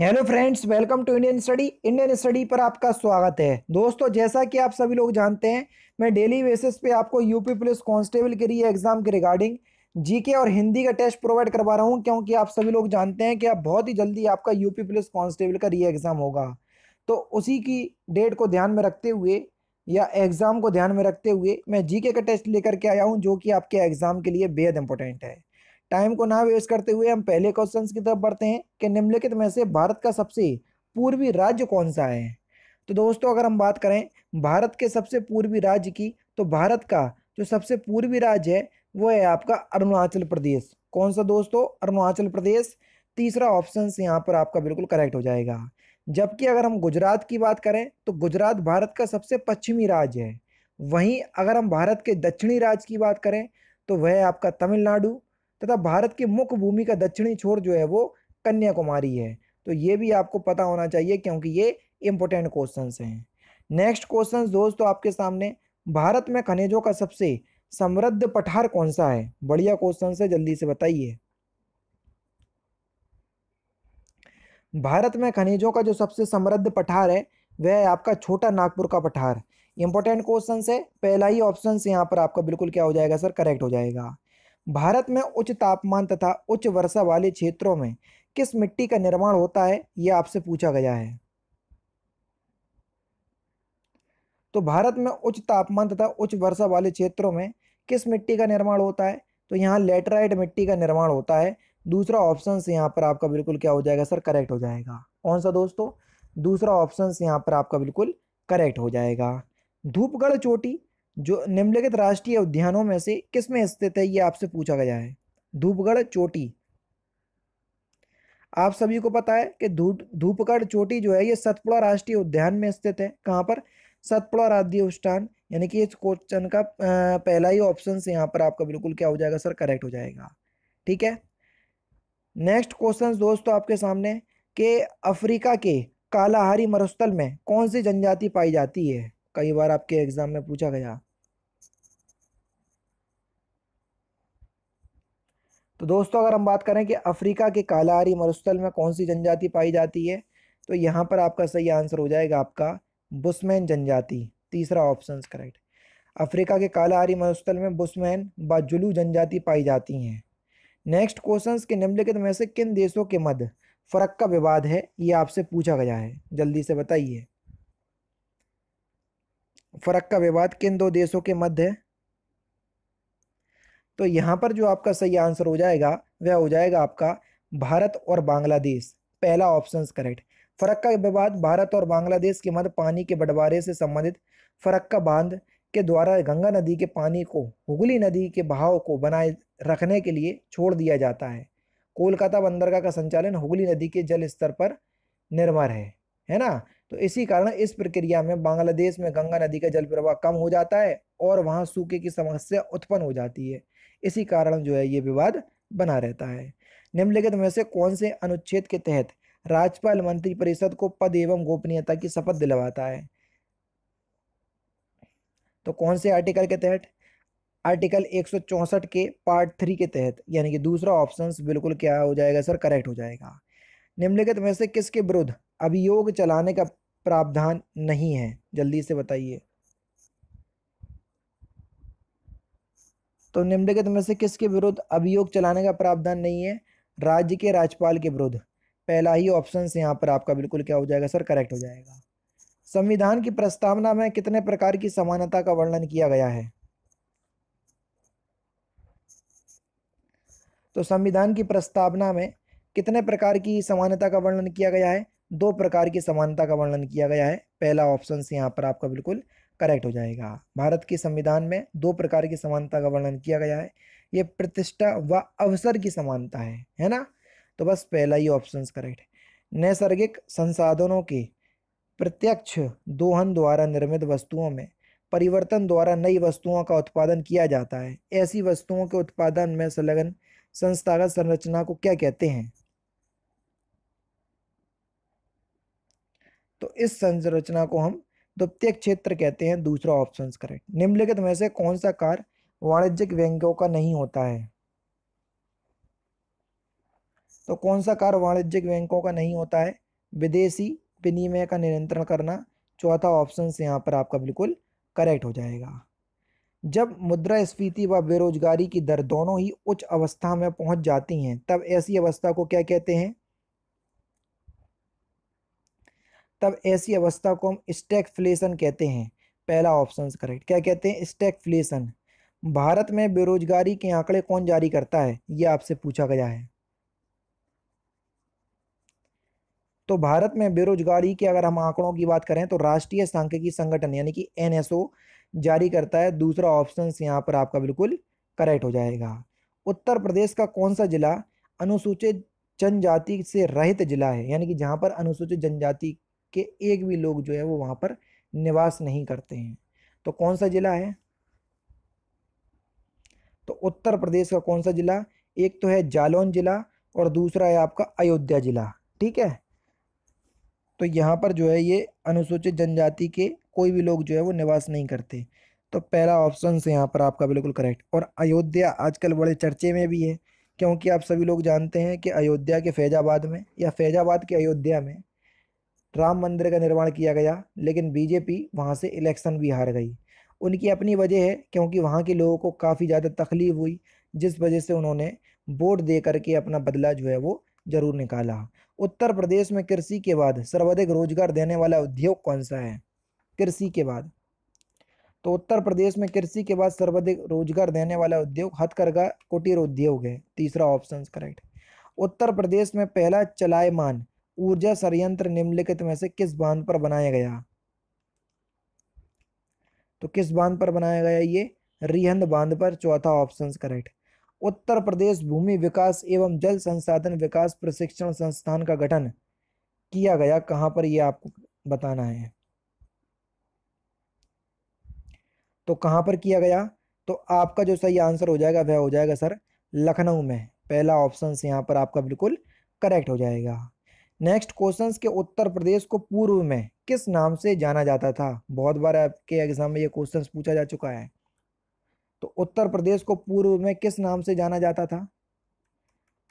Hello friends, welcome to Indian study पर आपका स्वागत है। दोस्तों, जैसा कि आप सभी लोग जानते हैं, मैं डेली बेसिस पे आपको यूपी पुलिस कांस्टेबल के लिए एग्जाम के रिगार्डिंग जीके और हिंदी का टेस्ट प्रोवाइड करवा रहा हूं, क्योंकि आप सभी लोग जानते हैं कि आप बहुत ही जल्दी आपका यूपी पुलिस कांस्टेबल का री एग्ज़ाम होगा। तो उसी की डेट को ध्यान में रखते हुए या एग्ज़ाम को ध्यान में रखते हुए मैं जीके का टेस्ट लेकर के आया हूँ, जो कि आपके एग्ज़ाम के लिए बेहद इंपॉर्टेंट है। टाइम को ना वेस्ट करते हुए हम पहले क्वेश्चन की तरफ बढ़ते हैं कि निम्नलिखित में से भारत का सबसे पूर्वी राज्य कौन सा है। तो दोस्तों, अगर हम बात करें भारत के सबसे पूर्वी राज्य की, तो भारत का जो सबसे पूर्वी राज्य है वो है आपका अरुणाचल प्रदेश। कौन सा दोस्तों? अरुणाचल प्रदेश। तीसरा ऑप्शन से यहाँ पर आपका बिल्कुल करेक्ट हो जाएगा। जबकि अगर हम गुजरात की बात करें तो गुजरात भारत का सबसे पश्चिमी राज्य है। वहीं अगर हम भारत के दक्षिणी राज्य की बात करें तो वह है आपका तमिलनाडु, तथा भारत की मुख्य भूमि का दक्षिणी छोर जो है वो कन्याकुमारी है। तो ये भी आपको पता होना चाहिए, क्योंकि ये इंपॉर्टेंट क्वेश्चंस हैं। नेक्स्ट क्वेश्चन दोस्तों आपके सामने, भारत में खनिजों का सबसे समृद्ध पठार कौन सा है? बढ़िया क्वेश्चन है, जल्दी से बताइए। भारत में खनिजों का जो सबसे समृद्ध पठार है वह है आपका छोटा नागपुर का पठार। इंपॉर्टेंट क्वेश्चन है, पहला ही ऑप्शन से यहाँ पर आपका बिल्कुल क्या हो जाएगा सर? करेक्ट हो जाएगा। भारत में उच्च तापमान तथा उच्च वर्षा वाले क्षेत्रों में किस मिट्टी का निर्माण होता है, यह आपसे पूछा गया है। तो भारत में उच्च तापमान तथा उच्च वर्षा वाले क्षेत्रों में किस मिट्टी का निर्माण होता है? तो यहाँ लेटराइट मिट्टी का निर्माण होता है। दूसरा ऑप्शन से यहाँ पर आपका बिल्कुल क्या हो जाएगा सर? करेक्ट हो जाएगा। कौन सा दोस्तों? दूसरा ऑप्शन से यहाँ पर आपका बिल्कुल करेक्ट हो जाएगा। धूपगढ़ चोटी जो निम्नलिखित राष्ट्रीय उद्यानों में से किस में स्थित है, ये आपसे पूछा गया है। धूपगढ़ चोटी, आप सभी को पता है कि धूपगढ़ चोटी जो है ये सतपुड़ा राष्ट्रीय उद्यान में स्थित है। कहाँ पर? सतपुड़ा राज्य उद्यान। यानी कि इस क्वेश्चन का पहला ही ऑप्शन से यहाँ पर आपका बिल्कुल क्या हो जाएगा सर? करेक्ट हो जाएगा। ठीक है। नेक्स्ट क्वेश्चन दोस्तों आपके सामने, कि अफ्रीका के कालाहारी मरुस्थल में कौन सी जनजाति पाई जाती है? कई बार आपके एग्जाम में पूछा गया। तो दोस्तों, अगर हम बात करें कि अफ्रीका के कालाहारी मरुस्थल में कौन सी जनजाति पाई जाती है, तो यहाँ पर आपका सही आंसर हो जाएगा आपका बुशमैन जनजाति। तीसरा ऑप्शन करेक्ट। अफ्रीका के कालाहारी मरुस्थल में बुशमैन व जुलू जनजाति पाई जाती हैं। नेक्स्ट क्वेश्चन के निम्नलिखित में से किन देशों के मध्य फर्क का विवाद है, ये आपसे पूछा गया है। जल्दी से बताइए, फर्क का विवाद किन दो देशों के मध्य है? तो यहाँ पर जो आपका सही आंसर हो जाएगा वह हो जाएगा आपका भारत और बांग्लादेश। पहला ऑप्शन करेक्ट। फरक्का विवाद भारत और बांग्लादेश के मध्य पानी के बंटवारे से संबंधित फरक्का बांध के द्वारा गंगा नदी के पानी को हुगली नदी के बहाव को बनाए रखने के लिए छोड़ दिया जाता है। कोलकाता बंदरगाह का संचालन हुगली नदी के जल स्तर पर निर्भर है ना। तो इसी कारण इस प्रक्रिया में बांग्लादेश में गंगा नदी का जल प्रवाह कम हो जाता है और वहां सूखे की समस्या उत्पन्न हो जाती है। इसी कारण जो है ये विवाद बना रहता है। निम्नलिखित में से कौन से अनुच्छेद के तहत राज्यपाल मंत्रिपरिषद को पद एवं गोपनीयता की शपथ दिलवाता है? तो कौन से आर्टिकल के तहत? आर्टिकल 164 के पार्ट 3 के तहत। यानी कि दूसरा ऑप्शन बिल्कुल क्या हो जाएगा सर? करेक्ट हो जाएगा। निम्नलिखित में से किसके विरुद्ध अभियोग चलाने का प्रावधान नहीं है? जल्दी से बताइए। तो निम्नलिखित में से किसके विरुद्ध अभियोग चलाने का प्रावधान नहीं है? राज्य के राज्यपाल के विरुद्ध। पहला ही ऑप्शन से यहाँ पर आपका बिल्कुल क्या हो जाएगा सर? करेक्ट हो जाएगा। संविधान की प्रस्तावना में कितने प्रकार की समानता का वर्णन किया गया है? तो संविधान की प्रस्तावना में कितने प्रकार की समानता का वर्णन किया गया है? दो प्रकार की समानता का वर्णन किया गया है। पहला ऑप्शन से यहाँ पर आपका बिल्कुल करेक्ट हो जाएगा। भारत के संविधान में दो प्रकार की समानता का वर्णन किया गया है। ये प्रतिष्ठा व अवसर की समानता है ना। तो बस पहला ही ऑप्शन करेक्ट। नैसर्गिक संसाधनों के प्रत्यक्ष दोहन द्वारा निर्मित वस्तुओं में परिवर्तन द्वारा नई वस्तुओं का उत्पादन किया जाता है। ऐसी वस्तुओं के उत्पादन में संलग्न संस्थागत संरचना को क्या कहते हैं? तो इस संरचना को हम द्वितीयक क्षेत्र कहते हैं। दूसरा ऑप्शन करेक्ट। निम्नलिखित में से कौन सा कार्य वाणिज्यिक बैंकों का नहीं होता है? तो कौन सा कार्य वाणिज्यिक बैंकों का नहीं होता है? विदेशी विनिमय का नियंत्रण करना। चौथा ऑप्शन से यहाँ पर आपका बिल्कुल करेक्ट हो जाएगा। जब मुद्रास्फीति व बेरोजगारी की दर दोनों ही उच्च अवस्था में पहुंच जाती हैं तब ऐसी अवस्था को क्या कहते हैं? तब ऐसी अवस्था को हम स्टैगफ्लेशन कहते हैं। पहला ऑप्शन करेक्ट। क्या कहते हैं? स्टैगफ्लेशन। भारत में बेरोजगारी के आंकड़े कौन जारी करता है, यह आपसे पूछा गया है। तो भारत में बेरोजगारी के अगर हम आंकड़ों की बात करें तो राष्ट्रीय सांख्यिकी संगठन यानी कि एनएसओ जारी करता है। दूसरा ऑप्शन यहाँ पर आपका बिल्कुल करेक्ट हो जाएगा। उत्तर प्रदेश का कौन सा जिला अनुसूचित जनजाति से रहित जिला है, यानी कि जहां पर अनुसूचित जनजाति के एक भी लोग जो है वो वहां पर निवास नहीं करते हैं। तो कौन सा जिला है? तो उत्तर प्रदेश का कौन सा जिला? एक तो है जालौन जिला और दूसरा है आपका अयोध्या जिला। ठीक है, तो यहाँ पर जो है ये अनुसूचित जनजाति के कोई भी लोग जो है वो निवास नहीं करते। तो पहला ऑप्शन से यहाँ पर आपका बिल्कुल करेक्ट। और अयोध्या आजकल बड़े चर्चे में भी है, क्योंकि आप सभी लोग जानते हैं कि अयोध्या के फैजाबाद में या फैजाबाद के अयोध्या में राम मंदिर का निर्माण किया गया, लेकिन बीजेपी वहाँ से इलेक्शन भी हार गई। उनकी अपनी वजह है, क्योंकि वहाँ के लोगों को काफ़ी ज़्यादा तकलीफ हुई, जिस वजह से उन्होंने वोट दे करके अपना बदला जो है वो जरूर निकाला। उत्तर प्रदेश में कृषि के बाद सर्वाधिक रोजगार देने वाला उद्योग कौन सा है? कृषि के बाद, तो उत्तर प्रदेश में कृषि के बाद सर्वाधिक रोजगार देने वाला उद्योग हथकरघा कुटीर उद्योग है। तीसरा ऑप्शन करेक्ट। उत्तर प्रदेश में पहला चलायमान ऊर्जा संयंत्र निम्नलिखित में से किस बांध पर बनाया गया? तो किस बांध पर बनाया गया? ये रिहंद बांध पर। चौथा ऑप्शन करेक्ट। उत्तर प्रदेश भूमि विकास एवं जल संसाधन विकास प्रशिक्षण संस्थान का गठन किया गया कहां पर, यह आपको बताना है। तो कहां पर किया गया? तो आपका जो सही आंसर हो जाएगा वह हो जाएगा सर लखनऊ में। पहला ऑप्शन से यहां पर आपका बिल्कुल करेक्ट हो जाएगा। नेक्स्ट क्वेश्चंस के उत्तर प्रदेश को पूर्व में किस नाम से जाना जाता था? बहुत बार आपके एग्जाम में ये क्वेश्चंस पूछा जा चुका है। तो उत्तर प्रदेश को पूर्व में किस नाम से जाना जाता था?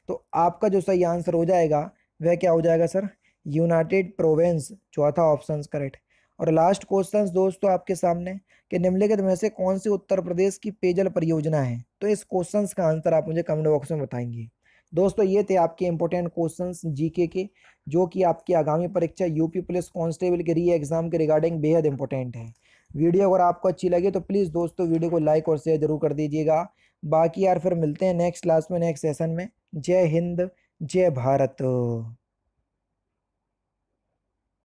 तो आपका जो सही आंसर हो जाएगा वह क्या हो जाएगा सर? United province. चौथा ऑप्शन करेक्ट। और लास्ट क्वेश्चन दोस्तों आपके सामने कि निम्नलिखित में से कौन सी उत्तर प्रदेश की पेयजल परियोजना है? तो इस क्वेश्चन का आंसर आप मुझे कमेंट बॉक्स में बताएंगे। दोस्तों ये थे आपके इंपॉर्टेंट क्वेश्चंस जीके के, जो कि आपकी आगामी परीक्षा यूपी पुलिस कांस्टेबल के री एग्जाम के रिगार्डिंग बेहद इंपॉर्टेंट है। वीडियो अगर आपको अच्छी लगे तो प्लीज़ दोस्तों वीडियो को लाइक और शेयर जरूर कर दीजिएगा। बाकी यार फिर मिलते हैं नेक्स्ट क्लास में, नेक्स्ट सेशन में। जय हिंद, जय भारत।